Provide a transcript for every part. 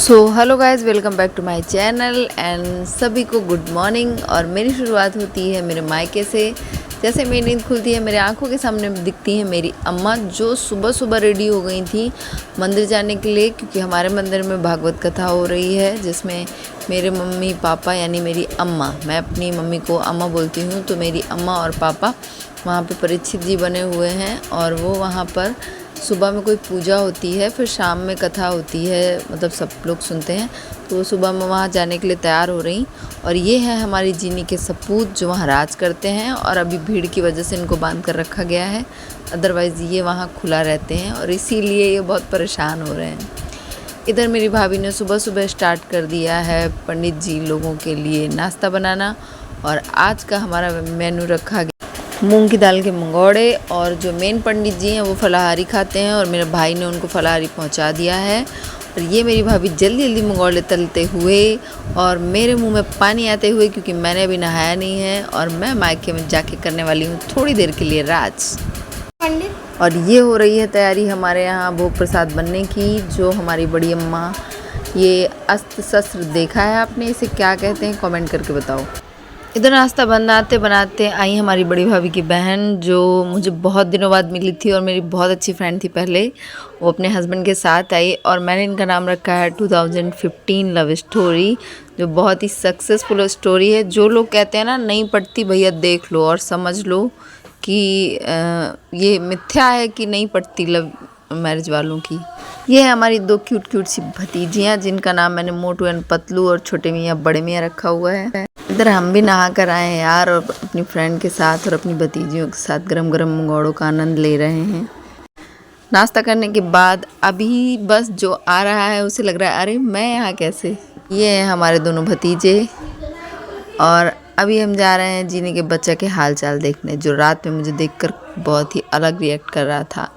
Hello guys, welcome back to my channel and सभी को good morning. और मेरी शुरुआत होती है मेरे मायके से। जैसे मेरी नींद खुलती है मेरे आंखों के सामने दिखती है मेरी अम्मा, जो सुबह सुबह रेडी हो गई थी मंदिर जाने के लिए, क्योंकि हमारे मंदिर में भागवत कथा हो रही है जिसमें मेरे मम्मी पापा यानी मेरी अम्मा, मैं अपनी मम्मी को अम्मा बोलती हूँ, तो मेरी अम्मा और पापा वहाँ पे परीक्षित जी बने हुए हैं और वो वहाँ पर सुबह में कोई पूजा होती है, फिर शाम में कथा होती है, मतलब सब लोग सुनते हैं। तो सुबह में वहाँ जाने के लिए तैयार हो रही। और ये है हमारी जीनी के सपूत जो वहाँ राज करते हैं, और अभी भीड़ की वजह से इनको बांध कर रखा गया है, अदरवाइज़ ये वहाँ खुला रहते हैं और इसीलिए ये बहुत परेशान हो रहे हैं। इधर मेरी भाभी ने सुबह सुबह स्टार्ट कर दिया है पंडित जी लोगों के लिए नाश्ता बनाना। और आज का हमारा मेन्यू रखा गया मूंग की दाल के मंगोड़े, और जो मेन पंडित जी हैं वो फलाहारी खाते हैं और मेरे भाई ने उनको फलाहारी पहुंचा दिया है। और ये मेरी भाभी जल्दी जल्दी मंगोड़े तलते हुए और मेरे मुंह में पानी आते हुए, क्योंकि मैंने अभी नहाया नहीं है और मैं मायके में जाके करने वाली हूँ थोड़ी देर के लिए राज। और ये हो रही है तैयारी हमारे यहाँ भोग प्रसाद बनने की, जो हमारी बड़ी अम्मा, ये अस्त्र शस्त्र देखा है आपने, इसे क्या कहते हैं कमेंट करके बताओ। इधर नाश्ता बनाते बनाते आई हमारी बड़ी भाभी की बहन, जो मुझे बहुत दिनों बाद मिली थी और मेरी बहुत अच्छी फ्रेंड थी पहले। वो अपने हस्बैंड के साथ आई और मैंने इनका नाम रखा है 2015 लव स्टोरी, जो बहुत ही सक्सेसफुल स्टोरी है। जो लोग कहते हैं ना नहीं पटती, भैया देख लो और समझ लो कि ये मिथ्या है कि नहीं पटती लव मैरिज वालों की। ये है हमारी दो क्यूट क्यूट सी भतीजियाँ, जिनका नाम मैंने मोटू एंड पतलू और छोटे मियाँ बड़े मियाँ रखा हुआ है। इधर हम भी नहा कर आए हैं यार, और अपनी फ्रेंड के साथ और अपनी भतीजियों के साथ गरम गरम मंगोड़ों का आनंद ले रहे हैं। नाश्ता करने के बाद अभी बस जो आ रहा है उसे लग रहा है अरे मैं यहाँ कैसे। ये हैं हमारे दोनों भतीजे, और अभी हम जा रहे हैं जीने के बच्चे के हाल चाल देखने, जो रात में मुझे देखकर बहुत ही अलग रिएक्ट कर रहा था।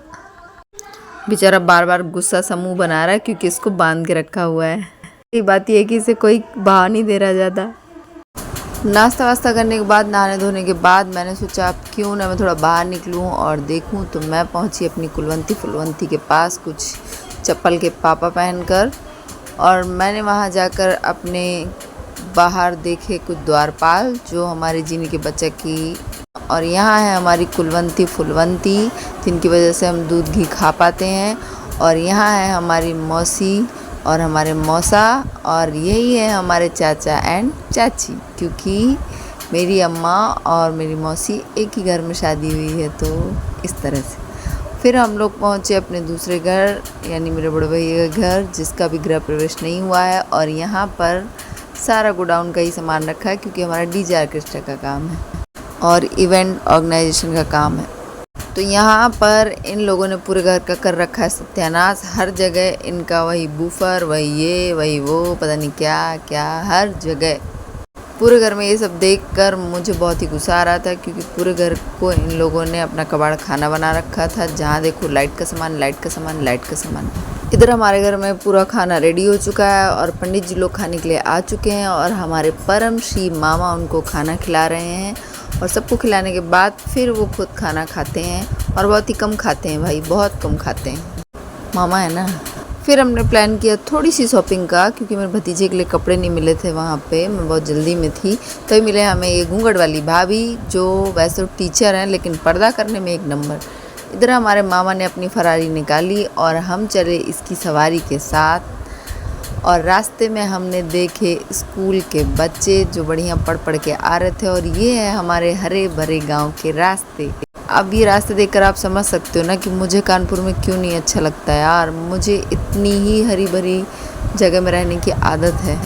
बेचारा बार बार गुस्सा सा मुंह बना रहा है क्योंकि इसको बांध के रखा हुआ है। ये बात ये है कि इसे कोई बाहर नहीं दे रहा ज़्यादा। नाश्ता वास्ता करने के बाद, नहाने धोने के बाद मैंने सोचा अब क्यों ना मैं थोड़ा बाहर निकलूं और देखूं। तो मैं पहुंची अपनी कुलवंती फुलवंती के पास कुछ चप्पल के पापा पहनकर, और मैंने वहां जाकर अपने बाहर देखे कुछ द्वारपाल जो हमारे जीनी के बच्चे की। और यहाँ है हमारी कुलवंती फुलवंती, जिनकी वजह से हम दूध घी खा पाते हैं। और यहाँ है हमारी मौसी और हमारे मौसा, और यही है हमारे चाचा एंड चाची, क्योंकि मेरी अम्मा और मेरी मौसी एक ही घर में शादी हुई है। तो इस तरह से फिर हम लोग पहुँचे अपने दूसरे घर, यानी मेरे बड़े भैया का घर, जिसका भी गृह प्रवेश नहीं हुआ है। और यहाँ पर सारा गोडाउन का ही सामान रखा है, क्योंकि हमारा डीजे ऑर्केस्ट्रा का काम है और इवेंट ऑर्गेनाइजेशन का काम है। तो यहाँ पर इन लोगों ने पूरे घर का कर रखा है सत्यानाश। हर जगह इनका वही बूफर, वही ये वही वो, पता नहीं क्या क्या, हर जगह पूरे घर में ये सब देखकर मुझे बहुत ही गुस्सा आ रहा था, क्योंकि पूरे घर को इन लोगों ने अपना कबाड़ खाना बना रखा था। जहाँ देखो लाइट का सामान, लाइट का सामान, लाइट का सामान। इधर हमारे घर में पूरा खाना रेडी हो चुका है और पंडित जी लोग खाने के लिए आ चुके हैं, और हमारे परम श्री मामा उनको खाना खिला रहे हैं। और सबको खिलाने के बाद फिर वो खुद खाना खाते हैं, और बहुत ही कम खाते हैं भाई, बहुत कम खाते हैं, मामा है ना। फिर हमने प्लान किया थोड़ी सी शॉपिंग का, क्योंकि मेरे भतीजे के लिए कपड़े नहीं मिले थे वहाँ पे, मैं बहुत जल्दी में थी। तभी मिले हमें ये घूंघट वाली भाभी, जो वैसे तो टीचर हैं लेकिन पर्दा करने में एक नंबर। इधर हमारे मामा ने अपनी फरारी निकाली और हम चले इसकी सवारी के साथ। और रास्ते में हमने देखे स्कूल के बच्चे जो बढ़िया पढ़ पढ़ के आ रहे थे, और ये है हमारे हरे भरे गांव के रास्ते। अब ये रास्ते देखकर आप समझ सकते हो ना कि मुझे कानपुर में क्यों नहीं अच्छा लगता यार। मुझे इतनी ही हरी भरी जगह में रहने की आदत है।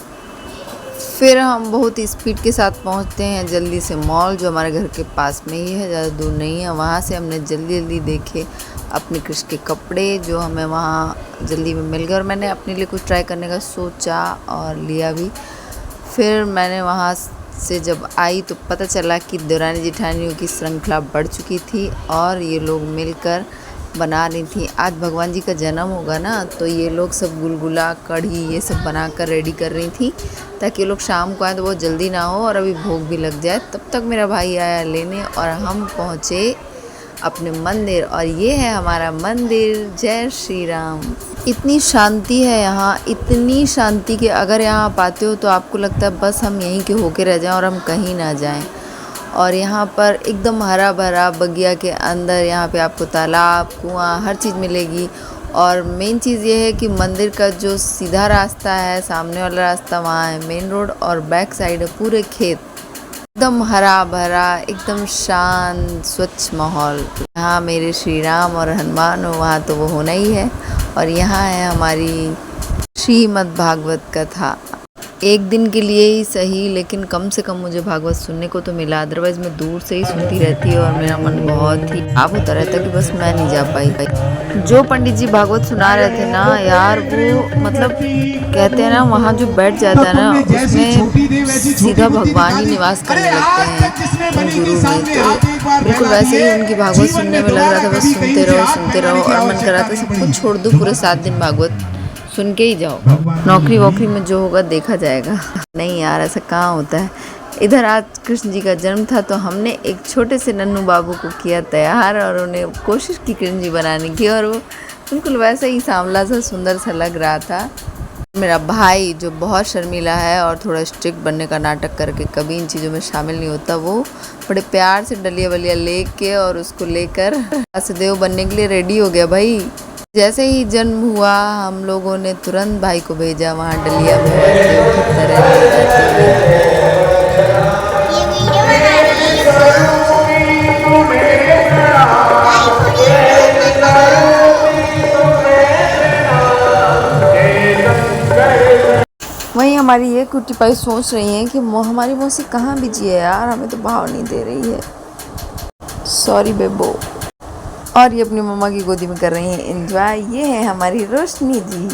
फिर हम बहुत ही स्पीड के साथ पहुंचते हैं जल्दी से मॉल, जो हमारे घर के पास में ही है, ज़्यादा दूर नहीं है। वहाँ से हमने जल्दी जल्दी देखे अपने कृष के कपड़े, जो हमें वहाँ जल्दी में मिल गए, और मैंने अपने लिए कुछ ट्राई करने का सोचा और लिया भी। फिर मैंने वहाँ से जब आई तो पता चला कि देवरानी जेठानियों की श्रृंखला बढ़ चुकी थी, और ये लोग मिलकर बना रही थी। आज भगवान जी का जन्म होगा ना, तो ये लोग सब गुलगुला कढ़ी ये सब बनाकर रेडी कर रही थी, ताकि ये लोग शाम को आए तो बहुत जल्दी ना हो और अभी भोग भी लग जाए। तब तक मेरा भाई आया लेने और हम पहुँचे अपने मंदिर, और ये है हमारा मंदिर। जय श्री राम। इतनी शांति है यहाँ, इतनी शांति कि अगर यहाँ आप आते हो तो आपको लगता है बस हम यहीं के होके रह जाएं और हम कहीं ना जाएं। और यहाँ पर एकदम हरा भरा बगिया के अंदर यहाँ पे आपको तालाब, कुआं, हर चीज़ मिलेगी। और मेन चीज़ ये है कि मंदिर का जो सीधा रास्ता है, सामने वाला रास्ता वहाँ है मेन रोड, और बैक साइड है पूरे खेत, एकदम हरा भरा, एकदम शांत स्वच्छ माहौल। यहाँ मेरे श्री राम और हनुमान हो, वहाँ तो वो होना ही है। और यहाँ है हमारी श्रीमद् भागवत कथा। एक दिन के लिए ही सही, लेकिन कम से कम मुझे भागवत सुनने को तो मिला, अदरवाइज़ मैं दूर से ही सुनती रहती और मेरा मन बहुत ही आप होता रहता कि बस मैं नहीं जा पाई। जो पंडित जी भागवत सुना रहे थे ना यार, वो मतलब कहते हैं ना, वहाँ जो बैठ जाता है ना, उसमें सीधा भगवान ही निवास करने लगते हैं उन गुरु में। तो बिल्कुल वैसे ही उनकी भागवत सुनने में लग रहा था, बस सुनते रहो और मन कर रहा था सब कुछ छोड़ दो, पूरे 7 दिन भागवत सुन के ही जाओ, नौकरी वोकरी में जो होगा देखा जाएगा। नहीं यार, ऐसा कहाँ होता है। इधर आज कृष्ण जी का जन्म था, तो हमने एक छोटे से नन्नू बाबू को किया तैयार और उन्हें कोशिश की कृष्ण जी बनाने की, और वो बिल्कुल वैसा ही सांवला सा सुंदर सा लग रहा था। मेरा भाई जो बहुत शर्मीला है और थोड़ा स्ट्रिक्ट बनने का नाटक करके कभी इन चीज़ों में शामिल नहीं होता, वो बड़े प्यार से डलिया वलिया लेके और उसको लेकर वासुदेव बनने के लिए रेडी हो गया भाई। जैसे ही जन्म हुआ, हम लोगों ने तुरंत भाई को भेजा वहाँ डलिया में वासुदेव की तरह। वहीं हमारी ये कुटी पाई सोच रही है कि हमारी मौसी कहाँ बिजी है यार, हमें तो भाव नहीं दे रही है, सॉरी बेबो। और ये अपनी मम्मा की गोदी में कर रही हैं एंजॉय। ये है हमारी रोशनी जी।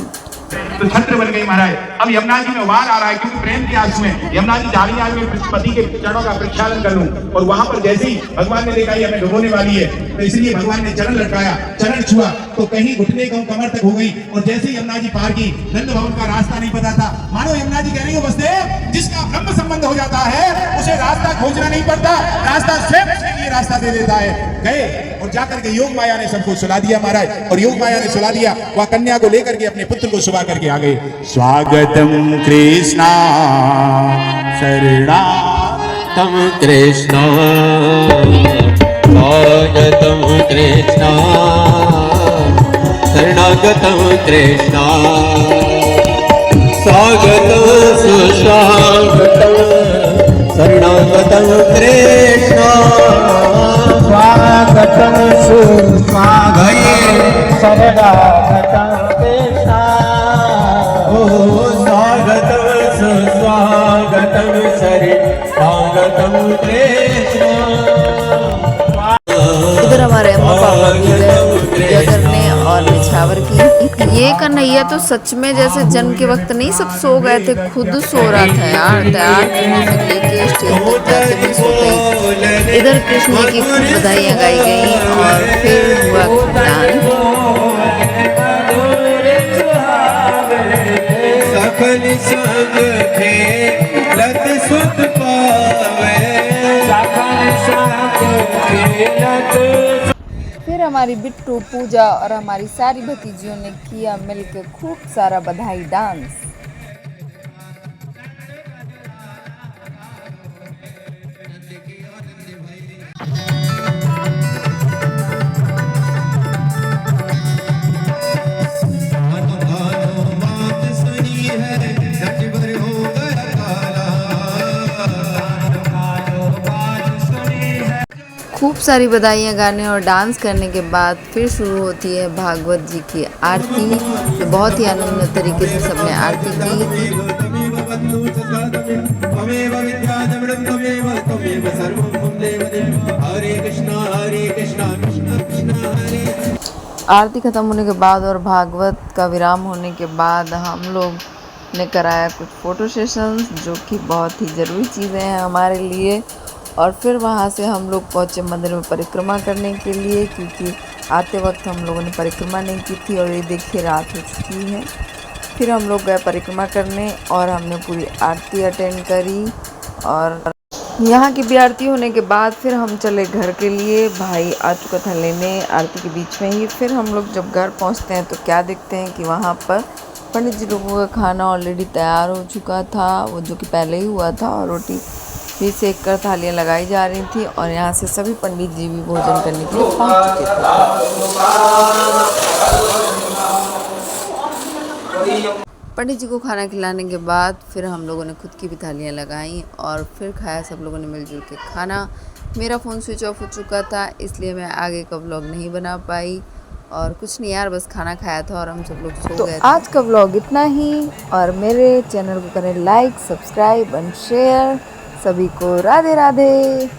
तो छत्र बन गई महाराज। अब यमुना जी में उबाल आ रहा है, क्योंकि प्रेम के आंसू में यमुना जी जा रही है, आज मैं पति के चरणों का प्रक्षालन कर लूं। और वहां पर जैसे ही भगवान ने देखा ये हमें डुबोने वाली है, तो इसलिए भगवान ने चरण लटकाया, चरण छुआ तो कहीं घुटने को कमर तक हो गई। और जैसे ही यमुना जी पार की, नंद भवन का रास्ता नहीं पता था। मानो यमुना जी कह रही हो वसुदेव, जिसका ब्रह्म संबंध हो जाता है उसे रास्ता खोजना नहीं पड़ता, रास्ता स्वयं उसके लिए रास्ता दे देता है। गए और जाकर के योग माया ने सबको सुला दिया महाराज, और योग माया ने सुला दिया। वह कन्या को लेकर के अपने पुत्र को सुबह करके आ गए। स्वागतम कृष्णा शरणागतम कृष्णा, स्वागतम कृष्णा शरणागतम कृष्णा, स्वागतम सुस्वागतम शरणागतम कृष्णा, स्वागतम सुस्वागतम शरणागतम कृष्णा, स्वागतम सुस्वागतम शरणागतम कृष्णा। इधर हमारे अम्मा पापा भी गए पूजा करने और निछावर की। ये कन्हैया तो सच में जैसे जन्म के वक्त नहीं सब सो गए थे, खुद सो रहा था यार, तैयार करने से लेके स्टेज तक जाते भी सोते ही। इधर कृष्ण जी की खूब बधाइयाँ गाई गई और फिर हुआ डांस। सफल संग खेलत सुत पावे, सफल संग खेलत। फिर हमारी बिट्टू, पूजा और हमारी सारी भतीजियों ने किया मिलकर खूब सारा बधाई डांस। खूब सारी बधाइयाँ गाने और डांस करने के बाद फिर शुरू होती है भागवत जी की आरती। तो बहुत ही आनंद तरीके से सबने आरती की। आरती खत्म होने के बाद और भागवत का विराम होने के बाद हम लोग ने कराया कुछ फ़ोटो सेशंस, जो कि बहुत ही ज़रूरी चीज़ें हैं हमारे लिए। और फिर वहाँ से हम लोग पहुँचे मंदिर में परिक्रमा करने के लिए, क्योंकि आते वक्त हम लोगों ने परिक्रमा नहीं की थी और ये देखिए रात हो चुकी है। फिर हम लोग गए परिक्रमा करने और हमने पूरी आरती अटेंड करी। और यहाँ की भी आरती होने के बाद फिर हम चले घर के लिए। भाई आ चुका था लेने आरती के बीच में ही। फिर हम लोग जब घर पहुँचते हैं तो क्या देखते हैं कि वहाँ पर पंडित जी लोगों का खाना ऑलरेडी तैयार हो चुका था, वो जो कि पहले ही हुआ था, और रोटी भी सेक कर थालियाँ लगाई जा रही थी। और यहाँ से सभी पंडित जी भी भोजन करने के लिए पहुँच चुके थे। पंडित जी को खाना खिलाने के बाद फिर हम लोगों ने खुद की भी थालियाँ लगाईं और फिर खाया सब लोगों ने मिलजुल के खाना। मेरा फ़ोन स्विच ऑफ हो चुका था इसलिए मैं आगे का व्लॉग नहीं बना पाई। और कुछ नहीं यार, बस खाना खाया था और हम सब लोग सो गए थे। आज का व्लॉग इतना ही, और मेरे चैनल को करें लाइक, सब्सक्राइब एंड शेयर। सभी को राधे राधे।